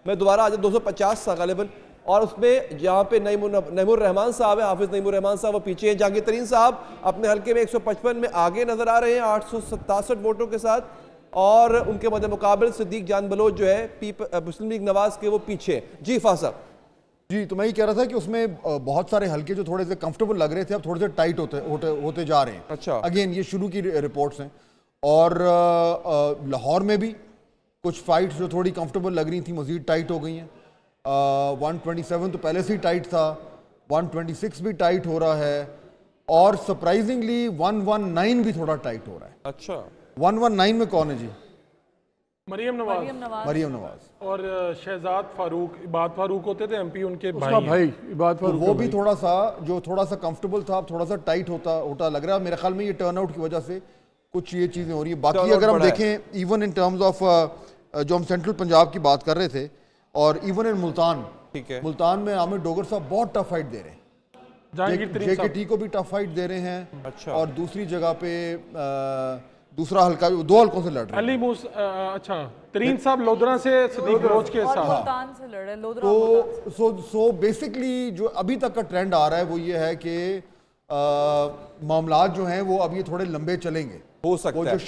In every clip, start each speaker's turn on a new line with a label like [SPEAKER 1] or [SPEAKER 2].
[SPEAKER 1] मैं दोबारा आज 250 था गालिबन, और उसमें जहाँ पे नईमुर रहमान साहब है, हाफिज नईमुर रहमान साहब वो पीछे हैं, जहांगीर तरीन साहब अपने हल्के में 155 में आगे नजर आ रहे हैं 867 वोटों के साथ, और उनके मध्य मुकाबले सिद्दीक जान बलोच जो है मुस्लिम लीग नवाज के वो पीछे। जी फा साहब।
[SPEAKER 2] जी, तो मैं ये कह रहा था कि उसमें बहुत सारे हल्के जो थोड़े से कंफर्टेबल लग रहे थे अब थोड़े से टाइट होते जा रहे हैं।
[SPEAKER 1] अच्छा,
[SPEAKER 2] अगेन ये शुरू की रिपोर्ट्स हैं, और लाहौर में भी कुछ फाइट्स जो थोड़ी कंफर्टेबल लग रही थी मजीद टाइट हो गई हैं। 127 तो पहले से ही टाइट था, 126 भी टाइट हो रहा है, और सरप्राइजिंगली 119 भी थोड़ा टाइट हो रहा है।
[SPEAKER 1] अच्छा,
[SPEAKER 2] 119 में कौन है जी?
[SPEAKER 3] मरियम नवाज और शहजाद फारूक, इबाद फारूक होते थे एमपी, उनके भाई
[SPEAKER 4] इबाद
[SPEAKER 2] तो
[SPEAKER 4] फारूक
[SPEAKER 2] वो भी थोड़ा सा कंफर्टेबल था, अब थोड़ा सा टाइट होता लग रहा है। मेरे ख्याल में ये टर्नआउट की वजह से कुछ ये चीज़ें हो रही है। बाकी अगर हम देखें इवन इन टर्म्स ऑफ जो हम सेंट्रल पंजाब की बात कर रहे थे, और इवन इन मुल्तान,
[SPEAKER 1] ठीक है,
[SPEAKER 2] मुल्तान में आमिर डोगर साहब बहुत टफ फाइट दे रहे हैं, JKT को भी टफ फाइट दे रहे हैं।
[SPEAKER 1] अच्छा,
[SPEAKER 2] और दूसरी जगह पे दूसरा हल्का, दो हल्कों से लड़ रहे हैं।
[SPEAKER 3] अली मूस, अच्छा, तरीन साहब लोधरा से सदीक बलोच के साथ
[SPEAKER 2] सो बेसिकली जो अभी तक का ट्रेंड आ रहा है वो ये है कि मामलात जो हैं वो अब ये थोड़े लंबे चलेंगे,
[SPEAKER 1] हो सकता
[SPEAKER 2] वो
[SPEAKER 1] है।
[SPEAKER 2] जो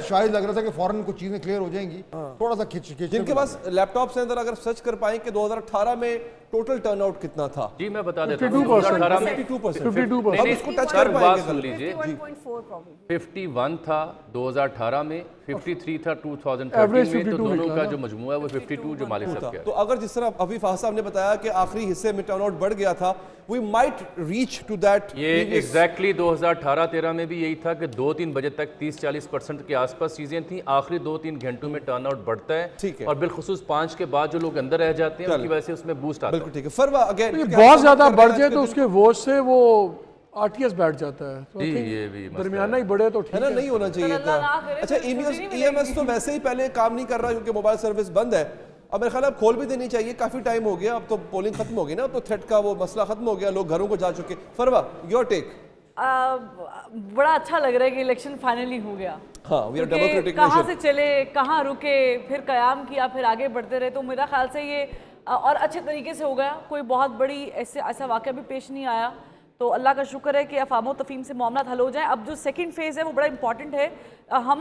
[SPEAKER 2] शायद लग रहा था कि फौरन कुछ चीजें क्लियर हो जाएंगी, थोड़ा सा खिंच
[SPEAKER 1] जिनके पास लैपटॉप से अंदर अगर सर्च कर पाए कि 2018 में टोटल टर्नआउट कितना था।
[SPEAKER 5] जी मैं बता देता हूँ,
[SPEAKER 4] 52%,
[SPEAKER 1] 52%। अब इसको टच कर पाएंगे,
[SPEAKER 5] सुन लीजिए, 51 था 2018 में, 53 था 2013 में, तो दोनों का जो मजमूआ है वो 52 जो मालिक साहब कह रहे हैं।
[SPEAKER 1] तो अगर जिस तरह अभी फाह साहब ने बताया कि आखिरी हिस्से में टर्नआउट बढ़ गया था, we might reach to that.
[SPEAKER 5] ये एग्जैक्टली 2018-13 में भी यही था कि 2-3 बजे तक 30-40% के आसपास चीजें थी, आखिरी 2-3 घंटों में टर्नआउट बढ़ता है,
[SPEAKER 1] ठीक है,
[SPEAKER 5] और बिलखुसूस 5 के बाद जो लोग अंदर रह जाते हैं उनकी वजह से उसमें बूस्ट आता है।
[SPEAKER 1] बिल्कुल ठीक है। फरवा अगेन
[SPEAKER 4] बहुत ज्यादा बढ़ जाए तो उसके वोट से वो RTS बैठ जाता है, तो
[SPEAKER 5] ये भी
[SPEAKER 4] दरमियाना ही बढ़े तो ठीक
[SPEAKER 1] है ना, नहीं होना चाहिए था। अच्छा, EMS तो वैसे ही पहले काम नहीं कर रहा क्योंकि मोबाइल सर्विस बंद है, अब मेरे ख्याल अब खोल भी देनी चाहिए, काफी टाइम हो गया, अब तो पोलिंग खत्म हो गई ना, अब तो थ्रेट का वो मसला खत्म हो गया, लोग घरों को जा चुके। फरवा योर टेक।
[SPEAKER 6] बड़ा अच्छा लग रहा है कि इलेक्शन फाइनली हो गया।
[SPEAKER 1] हाँ, वी आर डेमोक्रेटिक
[SPEAKER 6] कहाँ से चले, कहाँ रुके, फिर कयाम किया, फिर आगे बढ़ते रहे, तो मेरा ख्याल से ये और अच्छे तरीके से हो गया। कोई बहुत बड़ी ऐसा वाक़या भी पेश नहीं आया, तो अल्लाह का शुक्र है कि अफाम तफहीम से मामला हल हो जाए। अब जो सेकंड फेज़ है वो बड़ा इंपॉर्टेंट है। हम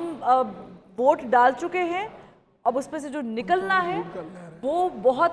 [SPEAKER 6] वोट डाल चुके हैं, अब उसमें से जो निकलना है वो बहुत